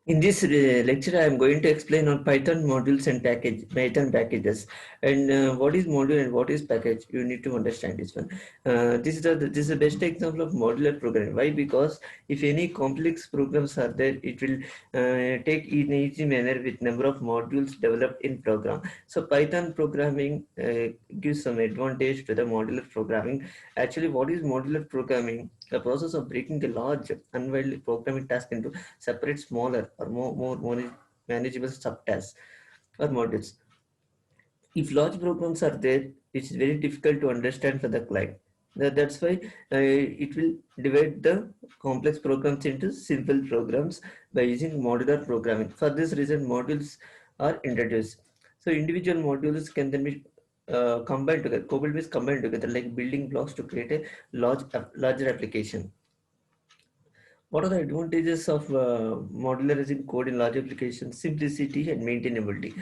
In this lecture, I am going to explain on Python modules and Python packages, and what is module and what is package. You need to understand this one. This is the best example of modular programming. Why? Because if any complex programs are there, it will take in easy manner with number of modules developed in program. So Python programming gives some advantage to the modular programming. Actually, what is modular programming? The process of breaking a large unwieldy programming task into separate smaller or more manageable subtasks or modules. If large programs are there, it's very difficult to understand for the client. That's why it will divide the complex programs into simple programs by using modular programming. For this reason, modules are introduced. So individual modules can then be combined together. Cobalt is combined together like building blocks to create a larger application. What are the advantages of modularizing code in large applications? Simplicity and maintainability.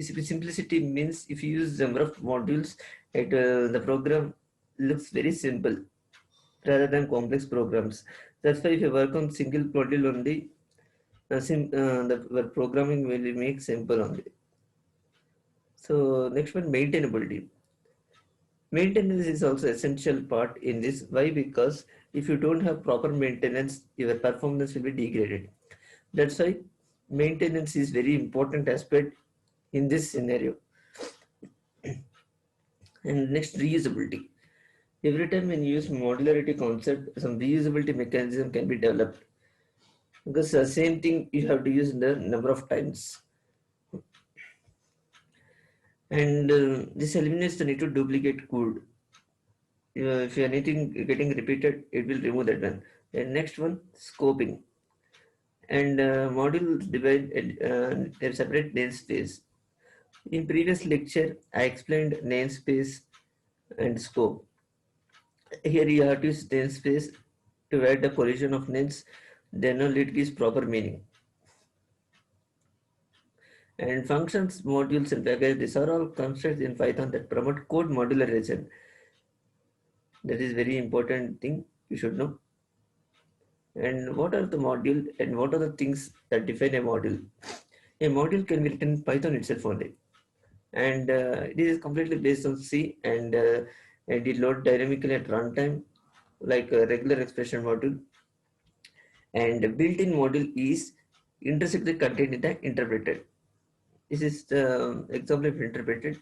Simplicity means if you use number of modules, the program looks very simple rather than complex programs. That's why if you work on single module only, the programming will make simple only. So next one, maintainability. Maintenance is also essential part in this. Why? Because if you don't have proper maintenance, your performance will be degraded. That's why maintenance is very important aspect in this scenario. And next, reusability. Every time when you use modularity concept, some reusability mechanism can be developed because the same thing you have to use in the number of times. And this eliminates the need to duplicate code. If anything getting repeated, it will remove that one. And next one, scoping. And modules divide a separate namespace. In previous lecture, I explained namespace and scope. Here you have to use namespace to write the collision of names, then only it gives proper meaning. And functions, modules, and packages, these are all constructs in Python that promote code modularization. That is very important thing you should know. And what are the module and what are the things that define a module? A module can be written in Python itself only, and it is completely based on C, and it load dynamically at runtime like a regular expression module. And the built-in module is intersected content in the interpreted. This is the example of interpreted.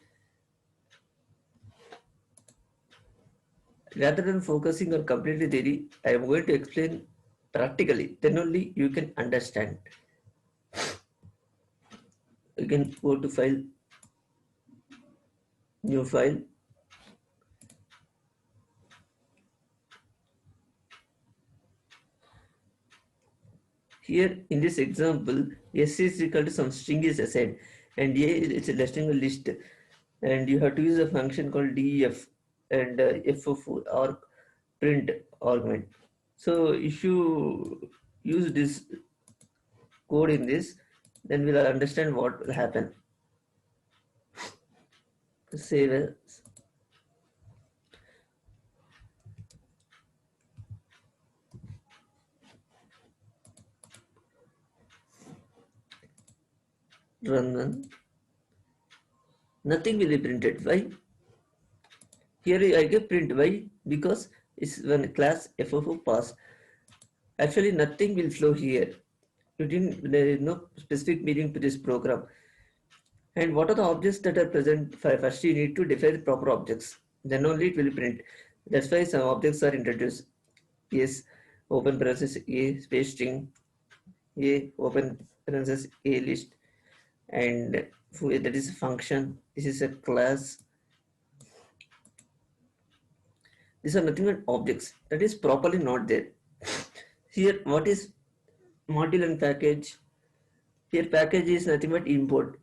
Rather than focusing on completely theory, I am going to explain practically. Then only you can understand. You can go to file, new file. Here in this example, S is equal to some string is assigned, and A is a listing list, and you have to use a function called def and f or print argument. So if you use this code in this, then we'll understand what will happen. Save as, run. Nothing will be printed. Why? Here I get print. Why? Because it's when class FFO pass. Actually, nothing will flow here. There is no specific meaning to this program. And what are the objects that are present? First, you need to define the proper objects. Then only it will print. That's why some objects are introduced. Yes, open parenthesis A space string, A open parenthesis A list, and that is a function. This is a class. These are nothing but objects. That is properly not there. Here, what is module and package? Here, package is nothing but import.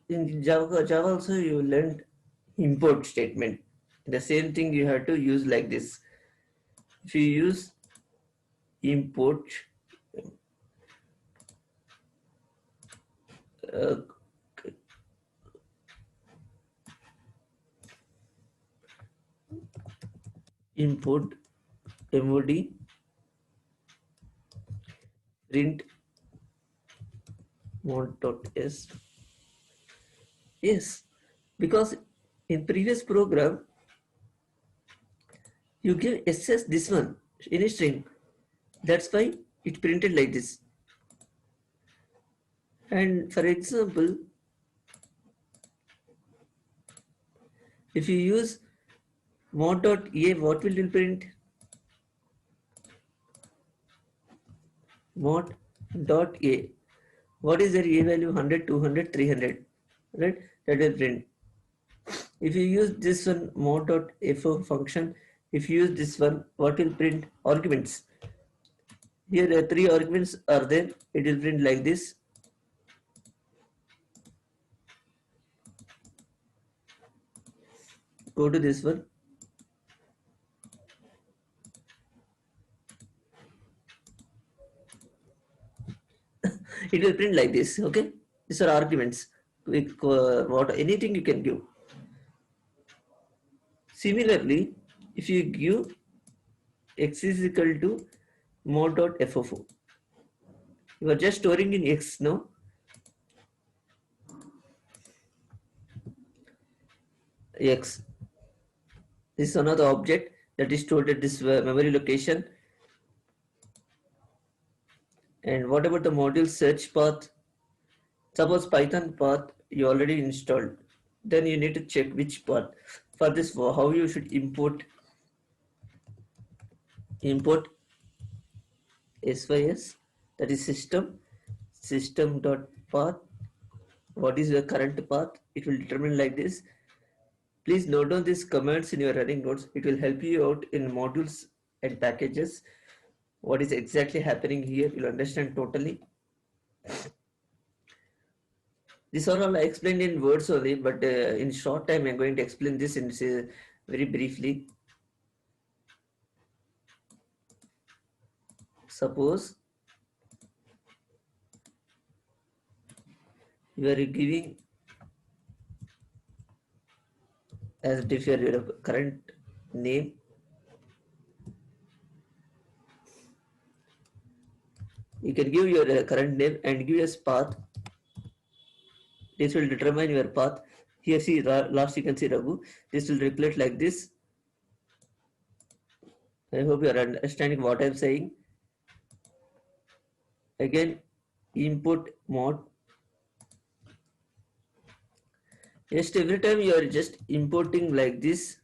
In Java also you learned import statement. The same thing you have to use like this. If you use import uh, import mod print mod.s. Yes, because in previous program you give ss this one in a string. That's why it printed like this. And for example, if you use mod.a, what will it print? Mod.a. What is their a value? 100, 200, 300, right? That will print. If you use this one mod.fo function, if you use this one, what will print? Arguments. Here three arguments are there. It will print like this. Go to this one. It will print like this. Okay, these are arguments. What anything you can give. Similarly, if you give x is equal to mod.fo, you are just storing in x now. X. This is another object that is stored at this memory location. And what about the module search path? Suppose Python path you already installed. Then you need to check which path. For this, how you should import sys, that is system.path. What is the current path? It will determine like this. Please note down these commands in your running notes. It will help you out in modules and packages. What is exactly happening here, you'll understand totally. These are all I explained in words only, but in short time I'm going to explain this in very briefly. Suppose you are giving as differ your current name. You can give your current name and give us path. This will determine your path. Here see last you can see Raghu. This will reflect like this. I hope you are understanding what I am saying. Again, input mod. Just every time you are just importing like this.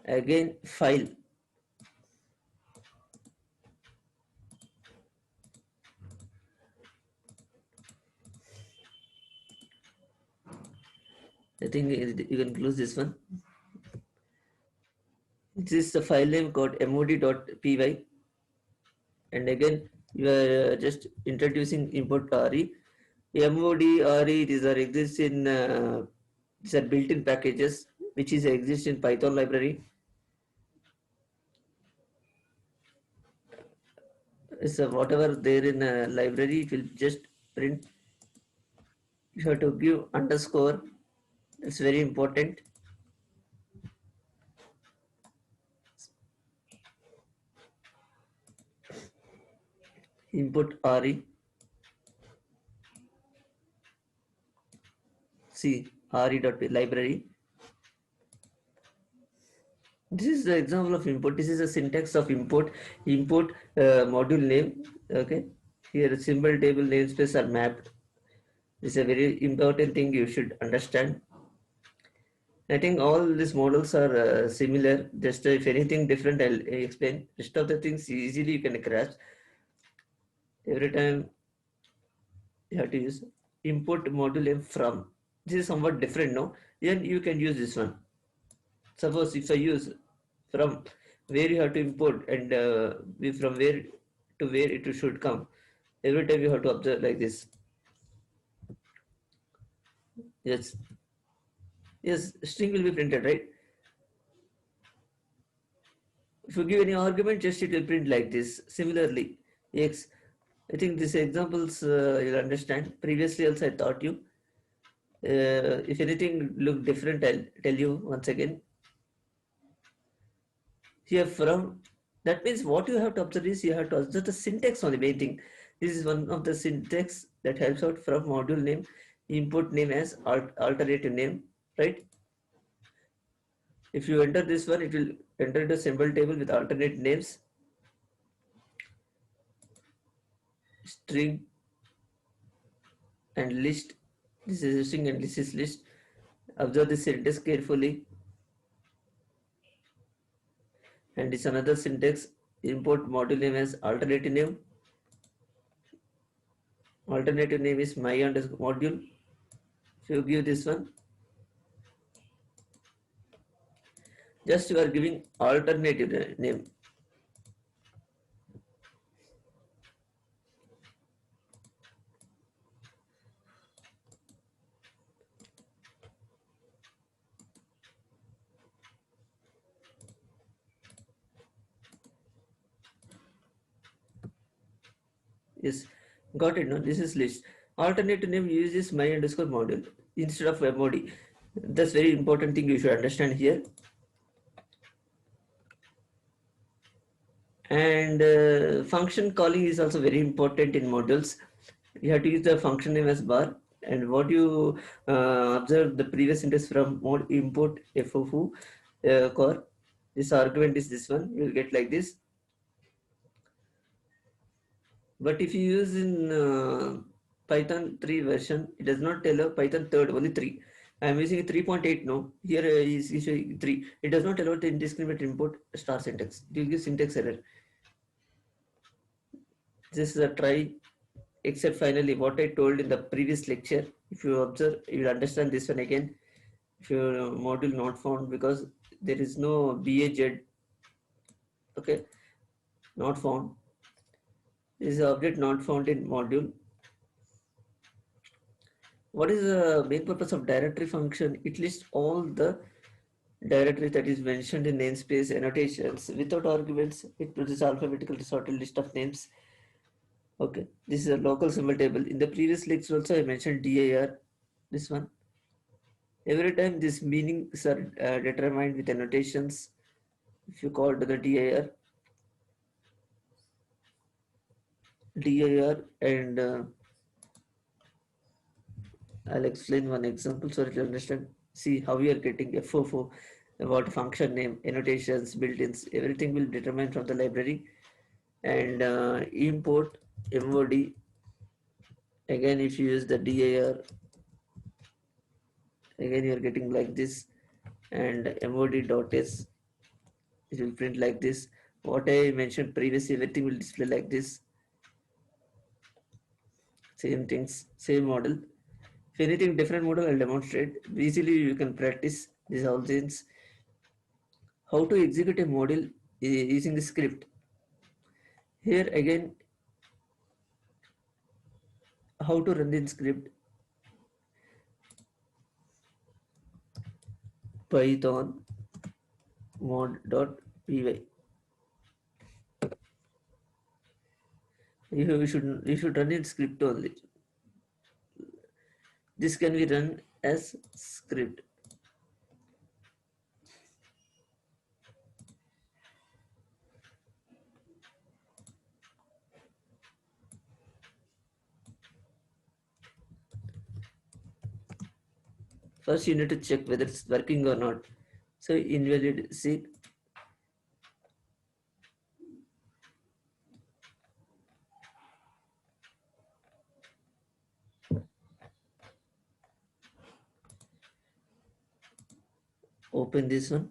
Again, file. I think you can close this one. This is the file name called mod.py, and again you are just introducing import RE. mod RE, these are exist in these are built-in packages which is exist in Python library. So whatever there in a library, it will just print. You have to give underscore. That's very important. Input RE. See re.library. This is the example of import. This is a syntax of import. Import module name. Okay. Here symbol table namespace are mapped. This is a very important thing you should understand. I think all these models are similar. Just if anything different, I'll explain. Rest of the things easily you can grasp. Every time you have to use import module name from. This is somewhat different, no? Then you can use this one. Suppose if I use from where you have to import and from where to where it should come. Every time you have to observe like this. Yes, yes, string will be printed, right? If you give any argument, just it will print like this. Similarly, x. I think these examples you'll understand. Previously also I taught you. If anything look different, I'll tell you once again. Here from, that means what you have to observe is you have to observe the syntax on the main thing. This is one of the syntax that helps out. From module name, input name as alternative name, right? If you enter this one, it will enter the symbol table with alternate names, string and list. This is a string and this is list. Observe the syntax carefully. And this another syntax, import module name as alternative name. Alternative name is my underscore module. If you give this one, just you are giving alternative name. Yes, got it. No, this is list. Alternative name uses my underscore module instead of MOD. That's very important thing you should understand here. And function calling is also very important in modules. You have to use the function name as bar. And what you observe the previous syntax from mod import FOFU core. This argument is this one. You will get like this. But if you use in Python 3 version, it does not tell a Python third, only 3. I am using 3.8 now. Here is showing 3. It does not allow the indiscriminate import star syntax. It will give syntax error. This is a try, except finally what I told in the previous lecture. If you observe, you will understand this one again. If your module not found, because there is no BAZ, okay, not found. This is object not found in module. What is the main purpose of directory function? It lists all the directory that is mentioned in namespace annotations without arguments. It produces alphabetical sorted list of names. Okay, this is a local symbol table. In the previous lecture also I mentioned dir, this one. Every time these meanings are determined with annotations. If you call to the dir and I'll explain one example so that you understand. See how we are getting FOFO, about function name, annotations, built-ins, everything will be determined from the library. And import MOD, again if you use the dir, again you are getting like this. And mod.s, it will print like this. What I mentioned previously, everything will display like this. Same things, same model. If anything different model, I'll demonstrate. Easily you can practice these all things. How to execute a model using the script. Here again, how to run the script. Python mod.py. You should run in script only. This can be run as script. First you need to check whether it's working or not. So invalid seek. Open this one.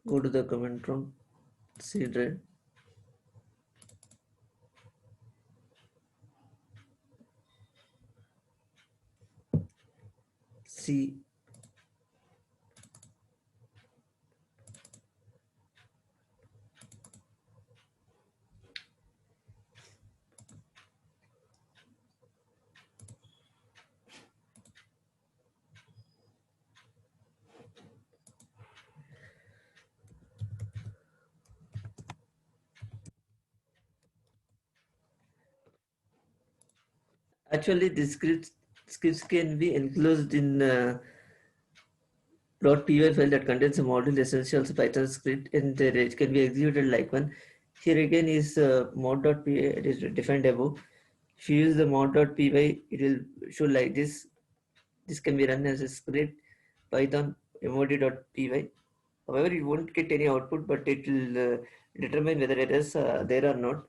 Go to the command prompt. Cdred. C. Actually, the scripts can be enclosed in .py file that contains a module essentials Python script, and it can be executed like one. Here again is mod.py. It is defined above. If you use the mod.py, it will show like this. This can be run as a script Python mod.py. However, you won't get any output, but it will determine whether errors are there or not.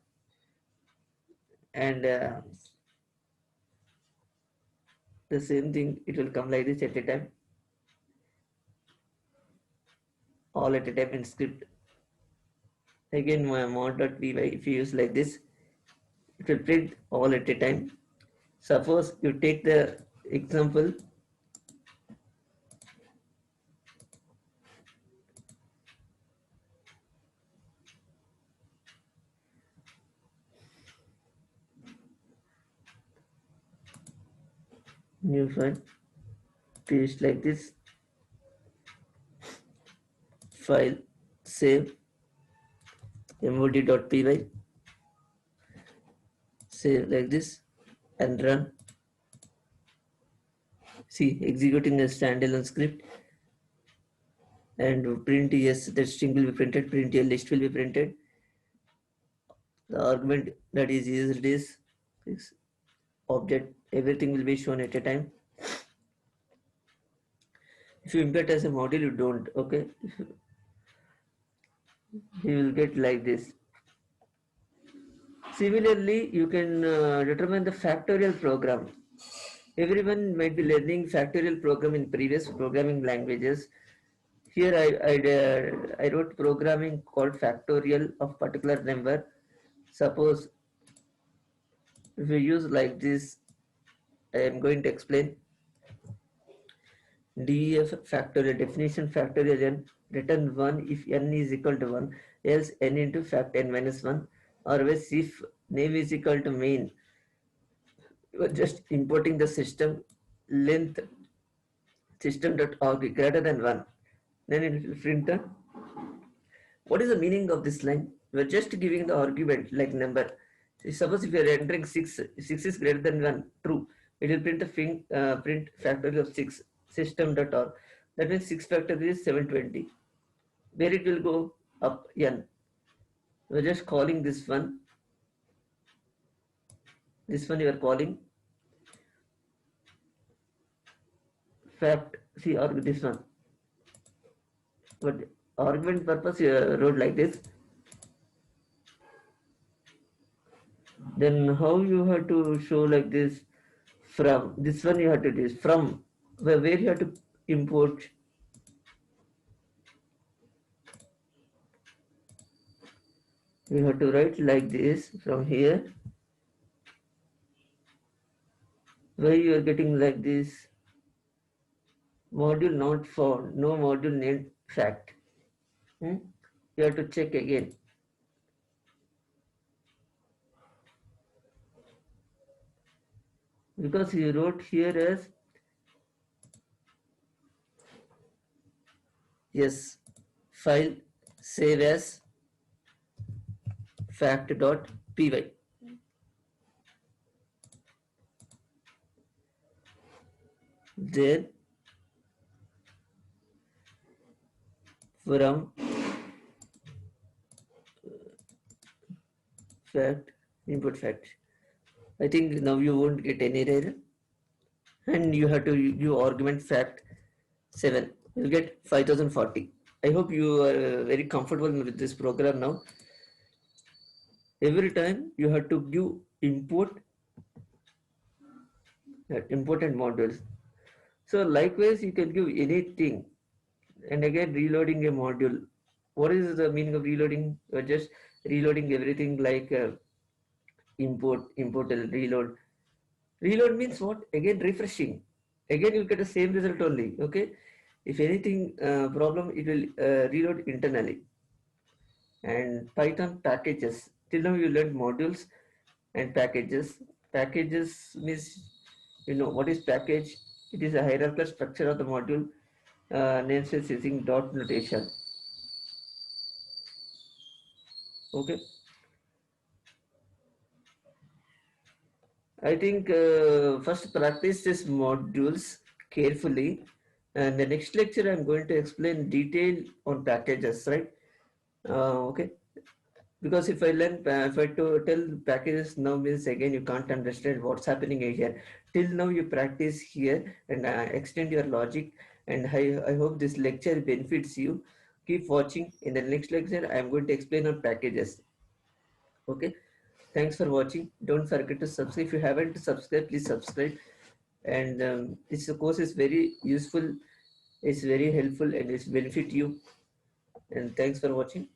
And the same thing, it will come like this at a time, all at a time in script. Again, my mod.py, if you use like this, it will print all at a time. Suppose you take the example, new file, paste like this, file, save, mod.py, save like this, and run. See, executing a standalone script, and print yes, that string will be printed, print a list will be printed. The argument that is used is object, everything will be shown at a time. If you import as a module, you don't, okay? You will get like this. Similarly, you can determine the factorial program. Everyone might be learning factorial program in previous programming languages. Here I wrote programming called factorial of particular number. Suppose if we use like this, I am going to explain DEF factorial definition factorial n return 1 if n is equal to 1, else n into fact n minus 1, or else if name is equal to main, you are just importing the system length system.arg greater than 1, then it will print a. What is the meaning of this line? We are just giving the argument like number. Suppose if you are entering 6, 6 is greater than 1, true. It will print a print factorial of 6 system.org. That means 6 factorial is 720. Where it will go up n. We are just calling this one. This one you are calling fact. See, or this one. But argument purpose you wrote like this. Then how you have to show like this? From this one you have to do is from where you have to import. You have to write like this from here. Where you are getting like this module not found, no module named fact. You have to check again. Because you wrote here as yes, file save as fact.py. Then from fact input fact. I think now you won't get any error, and you have to you argument fact 7. You'll get 5040. I hope you are very comfortable with this program now. Every time you have to give import important modules. So likewise, you can give anything, and again reloading a module. What is the meaning of reloading? You're just reloading everything like import, reload. Reload means what? Again refreshing. Again you get the same result only. Okay. If anything problem, it will reload internally. And Python packages. Till now you learned modules and packages. Packages means, you know what is package? It is a hierarchical structure of the module namespace using dot notation. Okay. I think first practice these modules carefully, and the next lecture I'm going to explain detail on packages, right? Okay, because if I to tell packages now means again you can't understand what's happening here. Till now you practice here and extend your logic, and I hope this lecture benefits you. Keep watching. In the next lecture, I'm going to explain on packages. Okay. Thanks for watching. Don't forget to subscribe. If you haven't subscribed, please subscribe. And this course is very useful. It's very helpful and it's benefit you. And thanks for watching.